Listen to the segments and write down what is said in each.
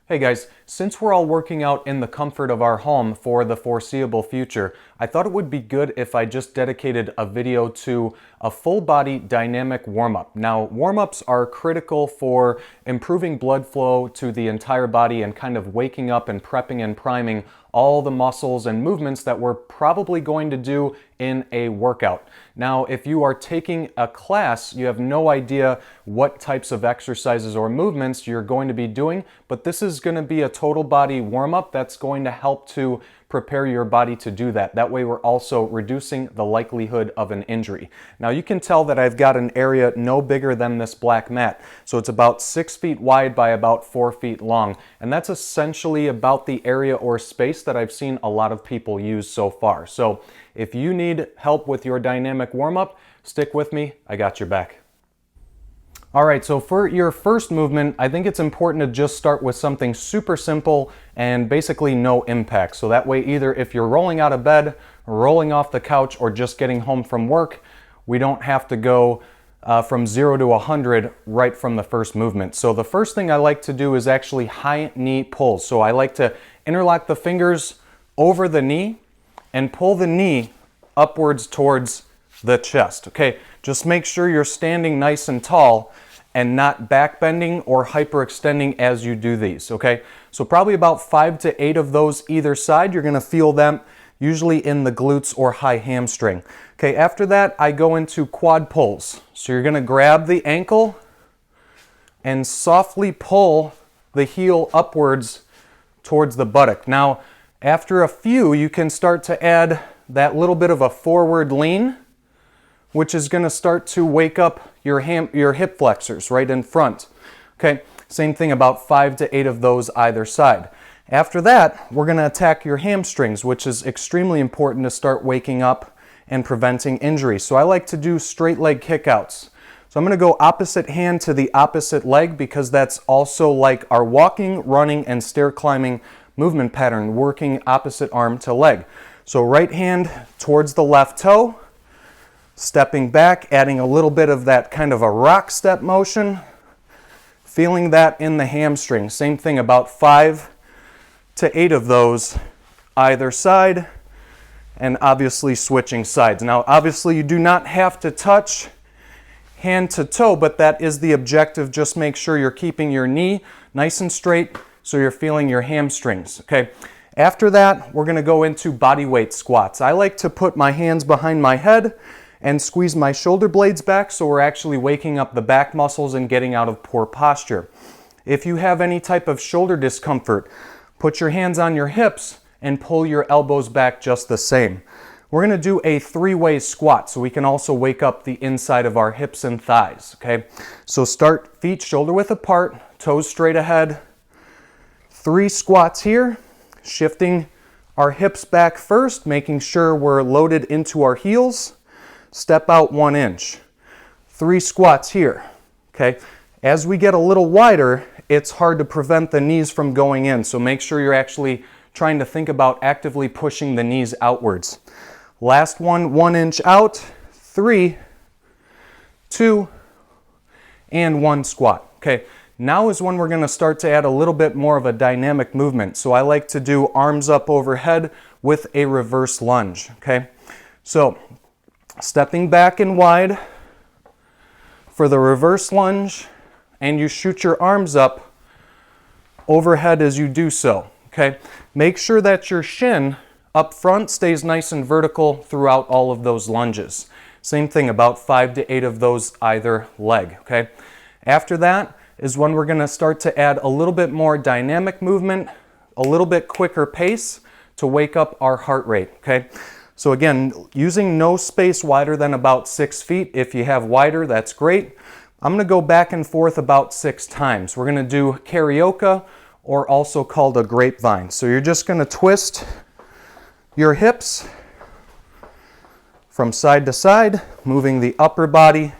Hey guys, since we're all working out in the comfort of our home for the foreseeable future, I thought it would be good if I just dedicated a video to a full body dynamic warm-up. Now, warm-ups are critical for improving blood flow to the entire body and kind of waking up and prepping and priming all the muscles and movements that we're probably going to do in a workout. Now, if you are taking a class, you have no idea what types of exercises or movements you're going to be doing, but this is going to be a total body warm-up that's going to help to prepare your body to do that. That way we're also reducing the likelihood of an injury. Now you can tell that I've got an area no bigger than this black mat. So it's about 6 feet wide by about 4 feet long. And that's essentially about the area or space that I've seen a lot of people use so far. So if you need help with your dynamic warm-up, stick with me, I got your back. All right, so for your first movement, I think it's important to just start with something super simple and basically no impact. So that way, either if you're rolling out of bed, rolling off the couch, or just getting home from work, we don't have to go from 0 to 100 right from the first movement. So the first thing I like to do is actually high knee pulls. So I like to interlock the fingers over the knee and pull the knee upwards towards the chest. Okay, just make sure you're standing nice and tall and not back bending or hyperextending as you do these, okay? So probably about 5 to 8 of those either side. You're gonna feel them usually in the glutes or high hamstring. Okay, after that, I go into quad pulls. So you're gonna grab the ankle and softly pull the heel upwards towards the buttock. Now, after a few, you can start to add that little bit of a forward lean, which is going to start to wake up your hip flexors right in front. Okay, same thing, about 5 to 8 of those either side. After that, we're going to attack your hamstrings, which is extremely important to start waking up and preventing injury. So I like to do straight leg kickouts. So I'm going to go opposite hand to the opposite leg because that's also like our walking, running, and stair climbing movement pattern, working opposite arm to leg. So right hand towards the left toe, stepping back, adding a little bit of that kind of a rock step motion, feeling that in the hamstring. Same thing, about 5 to 8 of those either side, and obviously switching sides. Now, obviously you do not have to touch hand to toe, but that is the objective. Just make sure you're keeping your knee nice and straight so you're feeling your hamstrings, okay? After that, we're gonna go into body weight squats. I like to put my hands behind my head and squeeze my shoulder blades back so we're actually waking up the back muscles and getting out of poor posture. If you have any type of shoulder discomfort, put your hands on your hips and pull your elbows back just the same. We're gonna do a 3-way squat so we can also wake up the inside of our hips and thighs, okay? So start feet shoulder width apart, toes straight ahead. 3 squats here, shifting our hips back first, making sure we're loaded into our heels. Step out 1 inch. 3 squats here, okay? As we get a little wider, it's hard to prevent the knees from going in, so make sure you're actually trying to think about actively pushing the knees outwards. Last one, 1 inch out, 3, 2, and 1 squat, okay? Now is when we're gonna start to add a little bit more of a dynamic movement. So I like to do arms up overhead with a reverse lunge, okay? So stepping back and wide for the reverse lunge, and you shoot your arms up overhead as you do so, okay? Make sure that your shin up front stays nice and vertical throughout all of those lunges. Same thing, about 5 to 8 of those either leg, okay? After that is when we're gonna start to add a little bit more dynamic movement, a little bit quicker pace to wake up our heart rate, okay? So again, using no space wider than about 6 feet. If you have wider, that's great. I'm gonna go back and forth about 6 times. We're gonna do karaoke, or also called a grapevine. So you're just gonna twist your hips from side to side, moving the upper body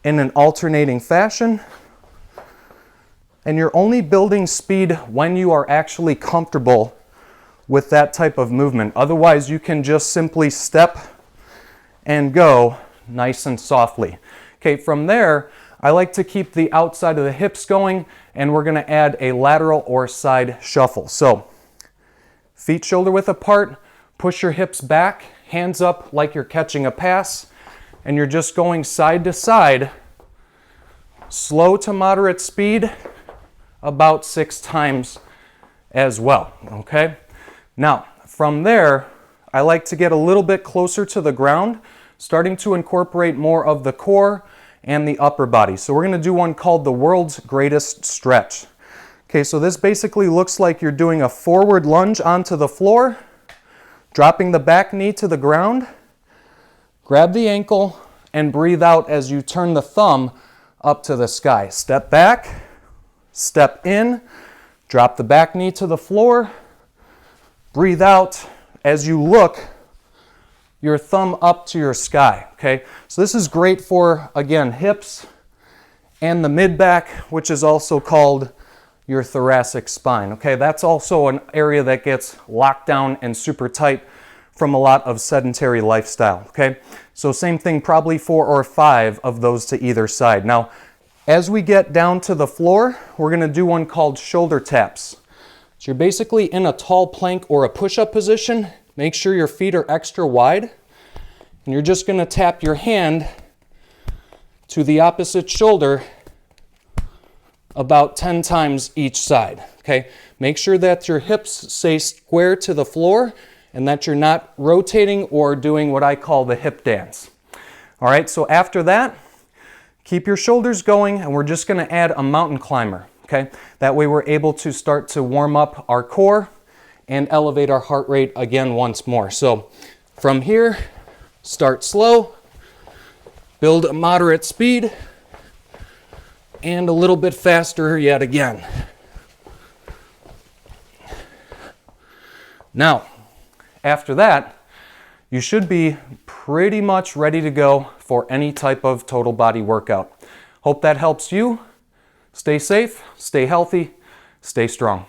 in an alternating fashion. And you're only building speed when you are actually comfortable with that type of movement. Otherwise, you can just simply step and go nice and softly. Okay, from there, I like to keep the outside of the hips going, and we're gonna add a lateral or side shuffle. So, feet shoulder width apart, push your hips back, hands up like you're catching a pass, and you're just going side to side, slow to moderate speed, about 6 times as well, okay? Now, from there, I like to get a little bit closer to the ground, starting to incorporate more of the core and the upper body. So we're gonna do one called the world's greatest stretch. Okay, so this basically looks like you're doing a forward lunge onto the floor, dropping the back knee to the ground, grab the ankle, and breathe out as you turn the thumb up to the sky. Step back, step in, drop the back knee to the floor, breathe out as you look your thumb up to your sky, okay? So this is great for, again, hips and the mid-back, which is also called your thoracic spine, okay? That's also an area that gets locked down and super tight from a lot of sedentary lifestyle, okay? So same thing, probably 4 or 5 of those to either side. Now, as we get down to the floor, we're gonna do one called shoulder taps. So you're basically in a tall plank or a push-up position. Make sure your feet are extra wide, and you're just gonna tap your hand to the opposite shoulder about 10 times each side, okay? Make sure that your hips stay square to the floor and that you're not rotating or doing what I call the hip dance. All right, so after that, keep your shoulders going, and we're just gonna add a mountain climber, okay? That way we're able to start to warm up our core and elevate our heart rate again once more. So from here, start slow, build a moderate speed, and a little bit faster yet again. Now, after that, you should be pretty much ready to go for any type of total body workout. Hope that helps you. Stay safe, stay healthy, stay strong.